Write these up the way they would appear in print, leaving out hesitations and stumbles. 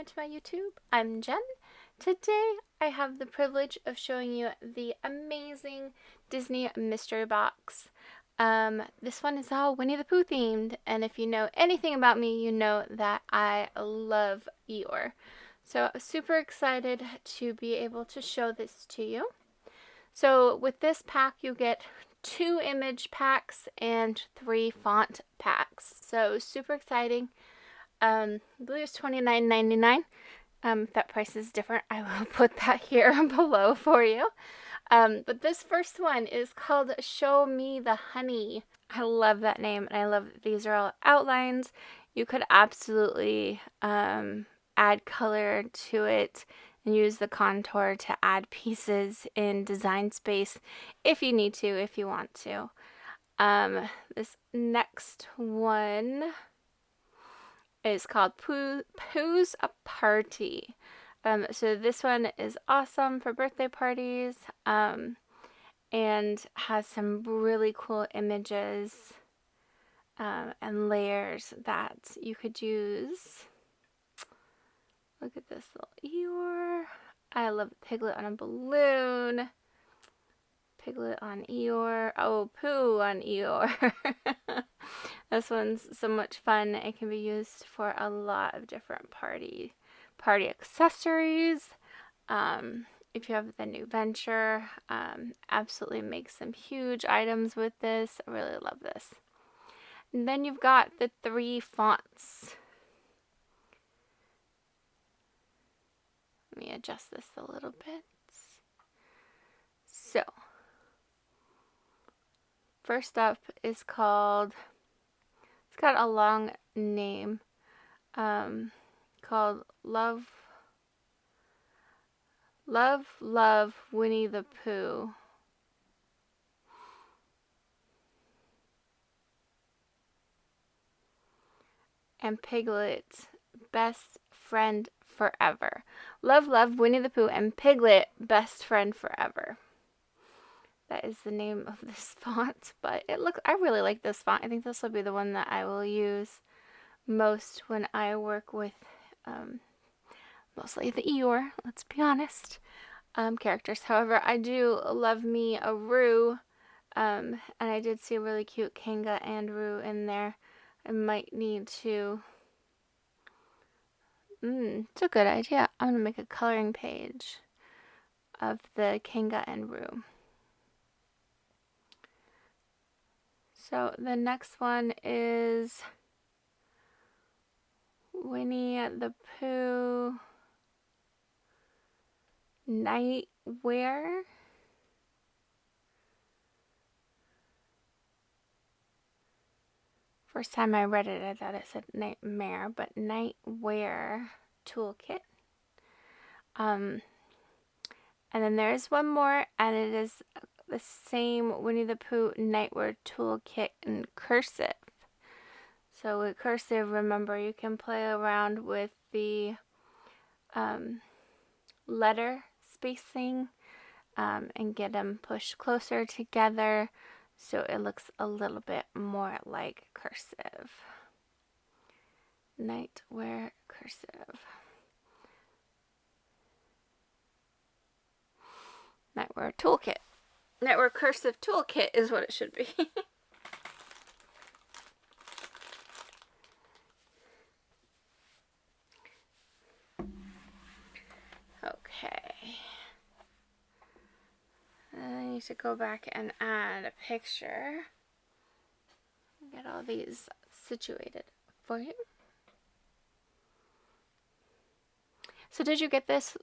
to my YouTube. I'm Jen. Today I have the privilege of showing you the amazing Disney mystery box. This one is all Winnie the Pooh themed, and if you know anything about me, you know that I love Eeyore. So I'm super excited to be able to show this to you. So with this pack you get 2 image packs and 3 font packs. So super exciting. I believe it's $29.99. If that price is different, I will put that here below for you. But this first one is called Show Me the Honey. I love that name, and I love that these are all outlines. You could absolutely add color to it and use the contour to add pieces in design space if you need to, if you want to. This next one is called Pooh's Party. So this one is awesome for birthday parties and has some really cool images and layers that you could use. Look at this little Eeyore. I love Piglet on a balloon. Piglet on Eeyore. Oh, Pooh on Eeyore. This one's so much fun. It can be used for a lot of different party accessories. If you have the new venture, absolutely make some huge items with this. I really love this. And then you've got the 3 fonts. Let me adjust this a little bit. So, first up is called, it's got a long name, called Love, Winnie the Pooh. And Piglet, Best Friend Forever. Love, Winnie the Pooh and Piglet, Best Friend Forever. That is the name of this font, but I really like this font. I think this will be the one that I will use most when I work with mostly the Eeyore, let's be honest, characters. However, I do love me a Roo, and I did see a really cute Kanga and Roo in there. I might need to, it's a good idea. I'm going to make a coloring page of the Kanga and Roo. So the next one is Winnie the Pooh Nightwear. First time I read it, I thought it said nightmare, but Nightwear Toolkit. And then there's one more, and it is the same Winnie the Pooh Nightwear Toolkit in cursive. So with cursive, remember, you can play around with the letter spacing and get them pushed closer together so it looks a little bit more like cursive. Nightwear cursive. Nightwear toolkit. Nightwear cursive toolkit is what it should be. Okay. I need to go back and add a picture. Get all these situated for you. So did you get this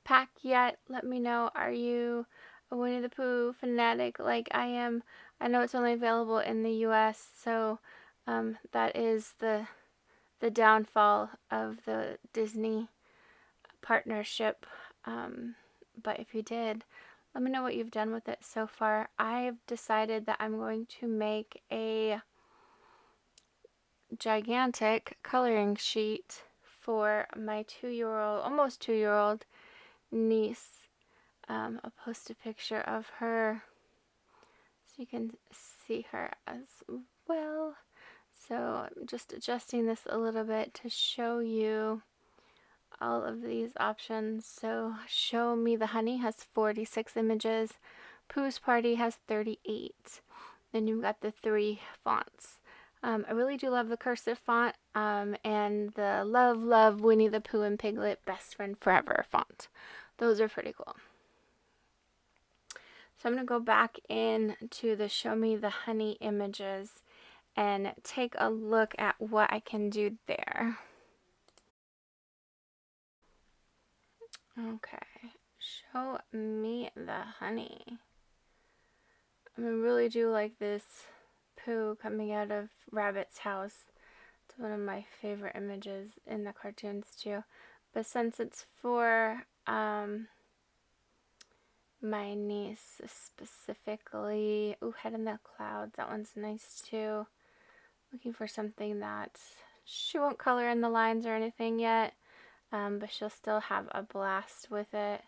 pack yet? Let me know. Are you a Winnie the Pooh fanatic like I am? I know it's only available in the US, so that is the downfall of the Disney partnership. But if you did, let me know what you've done with it so far. I've decided that I'm going to make a gigantic coloring sheet for my 2-year-old, almost 2-year-old niece. I'll post a picture of her so you can see her as well. So I'm just adjusting this a little bit to show you all of these options. So Show Me the Honey has 46 images. Pooh's Party has 38. Then you've got the 3 fonts. I really do love the cursive font and the Love Winnie the Pooh and Piglet Best Friend Forever font. Those are pretty cool. So I'm going to go back into the Show Me the Honey images and take a look at what I can do there. Okay, Show Me the Honey. I really do like this Pooh coming out of Rabbit's house. It's one of my favorite images in the cartoons too. But since it's for my niece specifically, ooh, Head in the Clouds, that one's nice too. Looking for something that she won't color in the lines or anything yet, but she'll still have a blast with it.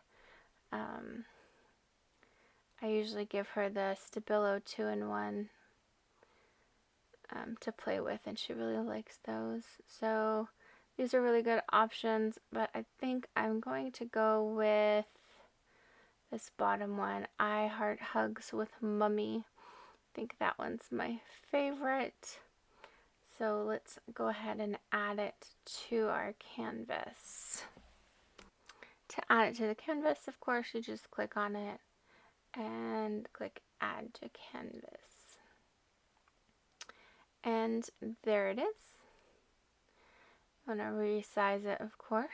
I usually give her the Stabilo 2-in-1 to play with, and she really likes those. So these are really good options, but I think I'm going to go with this bottom one, I Heart Hugs with Mummy. I think that one's my favorite. So let's go ahead and add it to our canvas. To add it to the canvas, of course, you just click on it and click Add to Canvas. And there it is. I'm going to resize it, of course.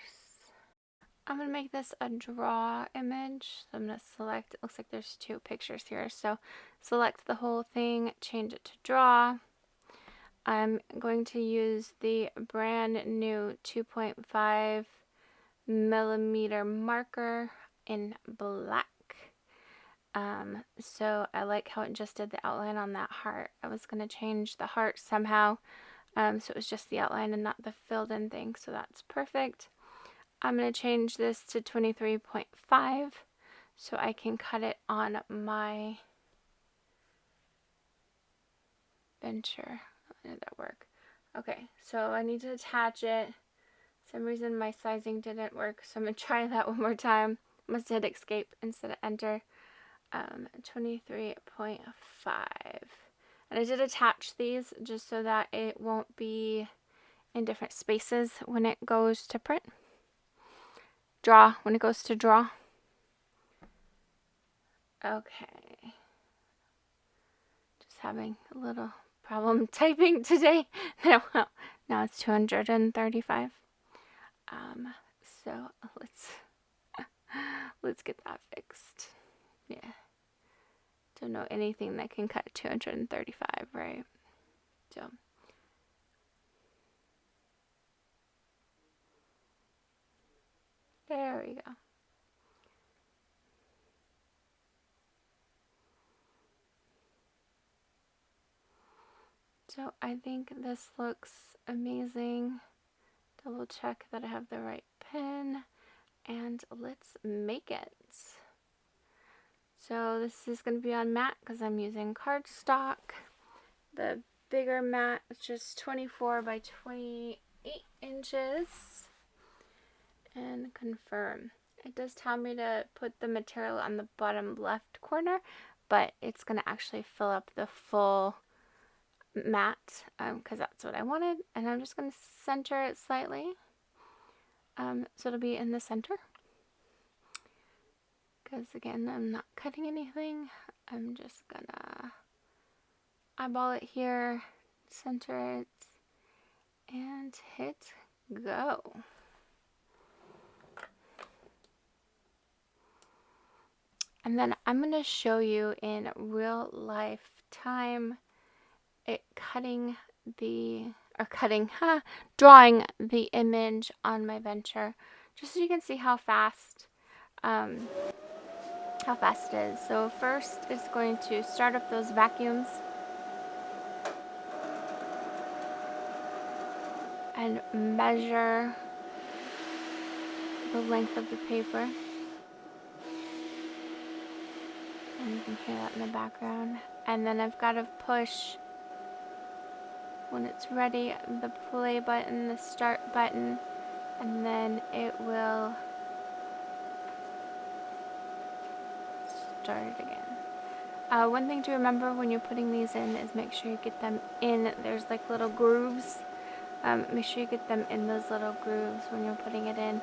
I'm going to make this a draw image. So I'm going to select, it looks like there's 2 pictures here. So select the whole thing, change it to draw. I'm going to use the brand new 2.5 millimeter marker in black. So I like how it just did the outline on that heart. I was going to change the heart somehow, so it was just the outline and not the filled in thing, so that's perfect. I'm going to change this to 23.5 so I can cut it on my venture. How did that work? Okay, so I need to attach it. For some reason my sizing didn't work, so I'm going to try that one more time. Must hit escape instead of enter. 23.5. And I did attach these just so that it won't be in different spaces when it goes to print. Draw, when it goes to draw. Okay. Just having a little problem typing today. Now it's 235. So let's get that fixed. Yeah. Don't know anything that can cut 235, right? So there we go. So I think this looks amazing. Double check that I have the right pen, and let's make it. So this is going to be on matte because I'm using cardstock. The bigger mat is just 24 by 28 inches. And confirm. It does tell me to put the material on the bottom left corner, but it's going to actually fill up the full mat because that's what I wanted. And I'm just going to center it slightly. So it'll be in the center. Because again, I'm not cutting anything. I'm just gonna eyeball it here, center it, and hit go. And then I'm gonna show you in real life time it drawing the image on my venture, just so you can see how fast it is. So first it's going to start up those vacuums and measure the length of the paper. And you can hear that in the background. And then I've got to push, when it's ready, the play button, the start button, and then it will start it again. One thing to remember when you're putting these in is make sure you get them in. There's like little grooves. Make sure you get them in those little grooves when you're putting it in.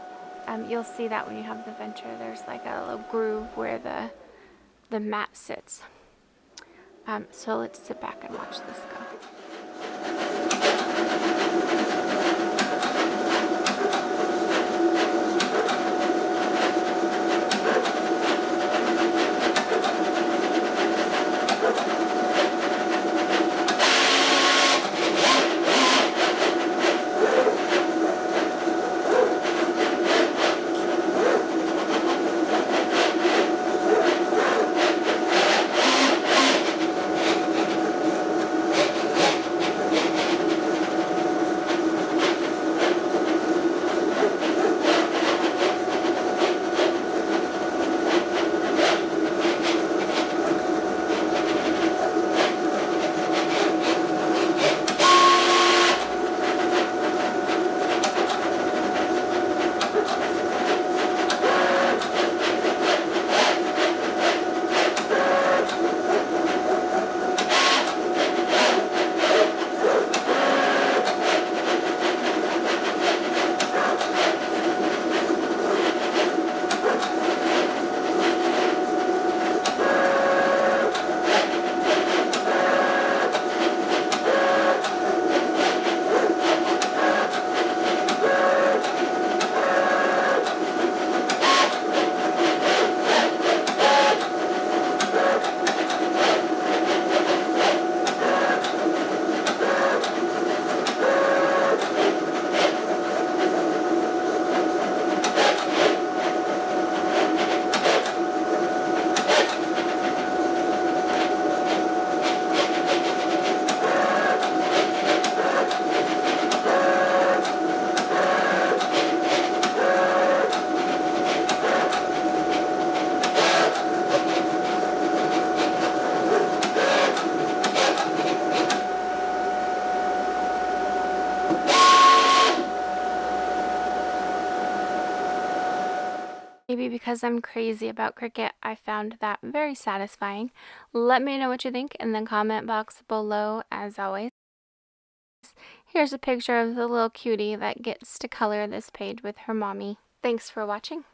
You'll see that when you have the venture, there's like a little groove where the mat sits. So let's sit back and watch this go. Maybe because I'm crazy about Cricut, I found that very satisfying. Let me know what you think in the comment box below, as always. Here's a picture of the little cutie that gets to color this page with her mommy. Thanks for watching.